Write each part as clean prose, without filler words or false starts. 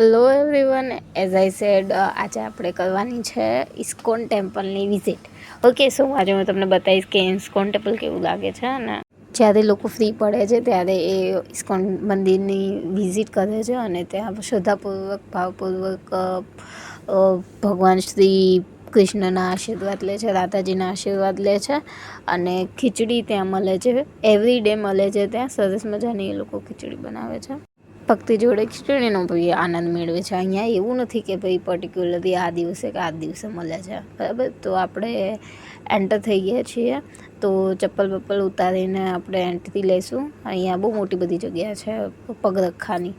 Hello everyone, as I said આજે આપણે કરવાની છે ઇસ્કોન ટેમ્પલની વિઝિટ. ઓકે, સો આજે હું તમને બતાવીશ કે ઇસ્કોન ટેમ્પલ કેવું લાગે છે. અને જ્યારે લોકો ફ્રી પડે છે ત્યારે એ ઇસ્કોન મંદિરની વિઝિટ કરે છે અને ત્યાં શ્રદ્ધાપૂર્વક ભાવપૂર્વક ભગવાન શ્રી કૃષ્ણના આશીર્વાદ લે છે, રાધાજીના આશીર્વાદ લે છે. અને ખીચડી ત્યાં મળે છે, એવરી ડે મળે છે. ત્યાં સરસ મજાની એ લોકો ખીચડી બનાવે છે. ભક્તિ જોડે ખીચડીનો ભાઈ આનંદ મેળવે છે. અહીંયા એવું નથી કે ભાઈ પર્ટિક્યુલરલી આ દિવસે કે આ દિવસે મળે છે, બરાબર. તો આપણે એન્ટર થઈ ગયા છીએ, તો ચપ્પલ બપ્પલ ઉતારીને આપણે એન્ટ્રી લઈશું. અહીંયા બહુ મોટી બધી જગ્યા છે પગરખાની.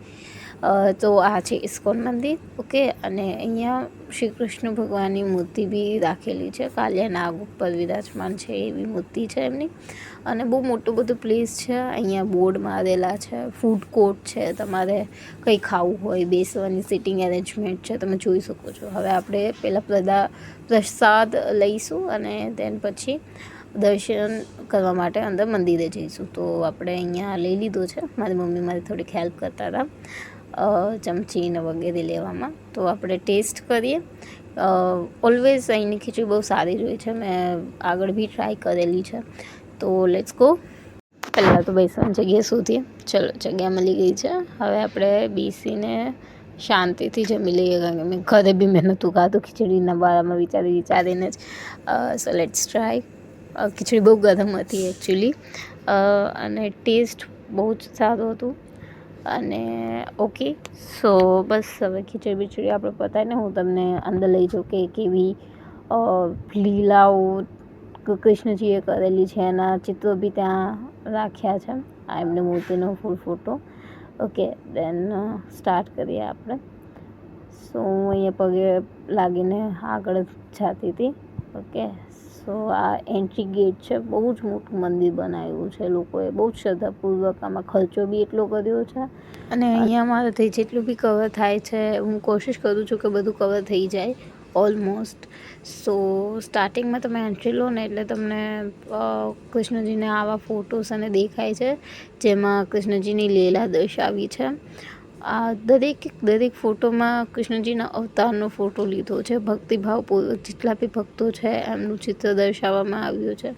તો આ છે ઇસ્કોન મંદિર, ઓકે. અને અહીંયા શ્રી કૃષ્ણ ભગવાનની મૂર્તિ બી રાખેલી છે, કાલિયા નાગ ઉપર વિરાજમાન છે એવી મૂર્તિ છે એમની. અને બહુ મોટું બધું પ્લેસ છે. અહીંયા બોર્ડ મારેલા છે, ફૂડ કોર્ટ છે, તમારે કંઈ ખાવું હોય, બેસવાની સિટિંગ એરેન્જમેન્ટ છે, તમે જોઈ શકો છો. હવે આપણે પહેલાં પ્રસાદ લઈશું અને તેન પછી દર્શન કરવા માટે અંદર મંદિરે જઈશું. તો આપણે અહીંયા લઈ લીધો છે. મારી મમ્મી મારી થોડીક હેલ્પ કરતા હતા ચમચીને વગેરે લેવામાં. તો આપણે ટેસ્ટ કરીએ. ઓલવેઝ અહીંની ખીચડી બહુ સારી જ હોય છે, મેં આગળ બી ટ્રાય કરેલી છે. તો લેટ્સ ગો. પહેલાં તો બેસવાની જગ્યા શોધીએ. ચલો, જગ્યા મળી ગઈ છે. હવે આપણે બેસીને શાંતિથી જમી લઈએ, કારણ કે મેં ઘરે બી મેં નહોતું ખાધું ખીચડીના બારામાં વિચારીને જ. So let's try. ખીચડી બહુ ગરમ હતી એકચ્યુઅલી, અને ટેસ્ટ બહુ જ સારું હતું. અને ઓકે, સો બસ હવે ખીચડી આપણે પતાવીને હું તમને અંદર લઈ જાઉં કે કેવી લીલાઓ કૃષ્ણજીએ કરેલી છે. એના ચિત્રો બી ત્યાં રાખ્યા છે. આ એમની મૂર્તિનો ફૂલ ફોટો. ઓકે, દેન સ્ટાર્ટ કરીએ આપણે. સો હું અહીંયા પગે લાગીને આગળ જતી હતી. ઓકે, સો આ એન્ટ્રી ગેટ છે. બહુ જ મોટું મંદિર બનાવ્યું છે લોકોએ, બહુ જ શ્રદ્ધાપૂર્વક. આમાં ખર્ચો બી એટલો કર્યો છે. અને અહીંયા મારાથી જેટલું બી કવર થાય છે, હું કોશિશ કરું છું કે બધું કવર થઈ જાય ઓલમોસ્ટ. સો સ્ટાર્ટિંગમાં તમે એન્ટ્રી લો ને એટલે તમને કૃષ્ણજીને આવા ફોટોસ અને દેખાય છે, જેમાં કૃષ્ણજીની લીલા દર્શાવી છે. આ દરેક ફોટોમાં કૃષ્ણજીના અવતારનો ફોટો લીધો છે. ભક્તિભાવપૂર્વક જેટલા બી ભક્તો છે એમનું ચિત્ર દર્શાવવામાં આવ્યું છે.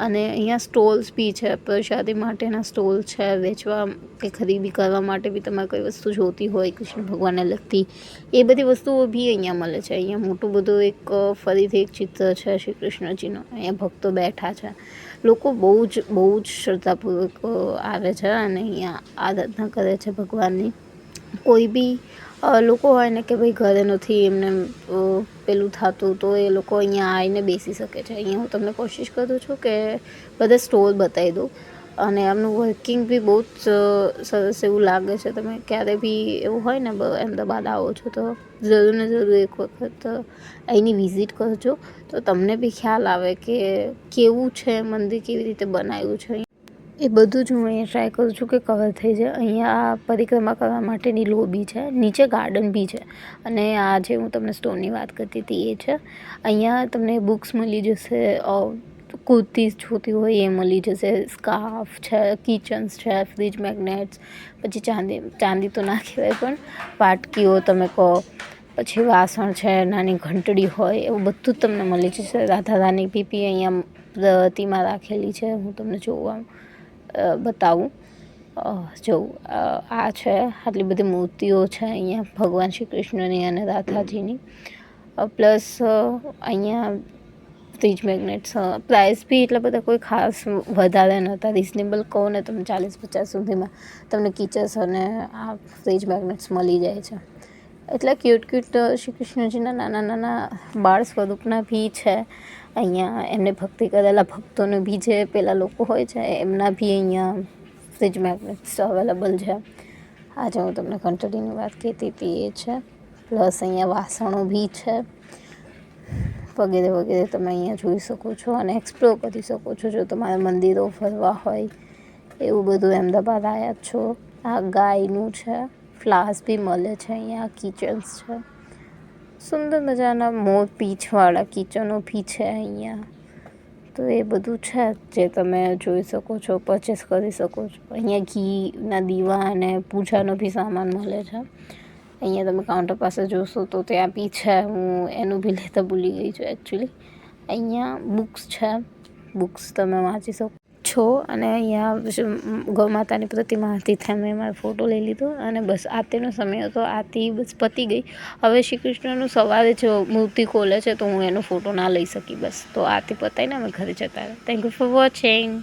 અને અહીંયા સ્ટોલ્સ બી છે, પ્રસાદી માટેના સ્ટોલ છે, વેચવા કે ખરીદી કરવા માટે બી તમારે કોઈ વસ્તુ જોતી હોય કૃષ્ણ ભગવાનને લગતી, એ બધી વસ્તુઓ બી અહીંયા મળે છે. અહીંયા મોટું બધું ફરીથી એક ચિત્ર છે શ્રી કૃષ્ણજીનો. અહીંયા ભક્તો બેઠા છે. લોકો બહુ જ શ્રદ્ધાપૂર્વક આવે છે અને અહીંયા આરાધના કરે છે ભગવાનની. કોઈ બી લોકો હોય ને કે ભાઈ ઘરે નથી એમને પેલું થતું, તો એ લોકો અહીંયા આવીને બેસી શકે છે. અહીંયા હું તમને કોશિશ કરું છું કે બધા સ્ટોલ બતાવી દઉં. અને એમનું વર્કિંગ બી બહુ જ સરસ એવું લાગે છે. તમે ક્યારે બી એવું હોય ને અમદાવાદ આવો છો તો જરૂર ને જરૂર એક વખત અહીંની વિઝિટ કરજો, તો તમને બી ખ્યાલ આવે કે કેવું છે મંદિર, કેવી રીતે બનાવ્યું છે. એ બધું જ હું અહીંયા ટ્રાય કરું છું કે કવર થઈ જાય. અહીંયા પરિક્રમા કરવા માટેની લોબી છે, નીચે ગાર્ડન બી છે. અને આ જે હું તમને સ્ટોરની વાત કરતી હતી એ છે. અહીંયા તમને બુક્સ મળી જશે, કુર્તીઝ જોતી હોય એ મળી જશે, સ્કાર્ફ છે, કિચન્સ છે, ફ્રીજ મેગ્નેટ્સ, પછી ચાંદી તો ના કહેવાય પણ પાટકીઓ તમે કહો, પછી વાસણ છે, નાની ઘંટડી હોય, એવું બધું જ તમને મળી જશે. રાધા રાની પીપી અહીંયા પ્રતિમા રાખેલી છે, હું તમને બતાવું. આ છે, આટલી બધી મૂર્તિઓ છે અહીંયા ભગવાન શ્રી કૃષ્ણની અને રાધાજીની. પ્લસ અહીંયા ફ્રીજ મેગ્નેટ્સ, પ્રાઇસ બી એટલા બધા કોઈ ખાસ વધારે નહોતા, રિઝનેબલ કહો ને તમે 40-50 સુધીમાં તમને કિચન્સ અને આ ફ્રીજ મેગ્નેટ્સ મળી જાય છે. એટલે ક્યુટ શ્રી કૃષ્ણજીના નાના બાળ સ્વરૂપના બી છે અહીંયા. એમને ભક્તિ કરેલા ભક્તોને બી જે પેલા લોકો હોય છે એમના બી અહીંયા ફ્રીજ મેગ્નેટ્સ અવેલેબલ છે. આજે હું તમને ઘંટડીની વાત કહેતી હતી એ છે. પ્લસ અહીંયા વાસણો બી છે વગેરે તમે અહીંયા જોઈ શકો છો અને એક્સપ્લોર કરી શકો છો જો તમારે મંદિરો ફરવા હોય એવું બધું. અમદાવાદ આવ્યા છો. આ ગાયનું છે, ફ્લાવર્સ બી મળે છે અહીંયા, કિચન્સ છે, સુંદર મજાના મોર પીંછવાળા કિચનો બી છે અહીંયા. તો એ બધું છે જે તમે જોઈ શકો છો, પરચેસ કરી શકો છો. અહીંયા ઘીના દીવા અને પૂજાનો બી સામાન મળે છે. અહીંયા તમે કાઉન્ટર પાસે જોશો તો ત્યાં બી છે, હું એનું બી લેતા ભૂલી ગઈ છું એકચ્યુઅલી. અહીંયા બુક્સ છે, બુક્સ તમે વાંચી શકો છો. અને અહીંયા ગૌ માતાની પ્રતિમા હતી, ત્યાં મેં મારો ફોટો લઈ લીધો. અને બસ આરતીનો સમય હતો, આરતી બસ પતી ગઈ. હવે શ્રી કૃષ્ણનું સવારે જો મૂર્તિ ખોલે છે તો હું એનો ફોટો ના લઈ શકી. બસ તો આરતી પતાવીને અમે ઘરે જતા રહ્યા. Thank you for watching.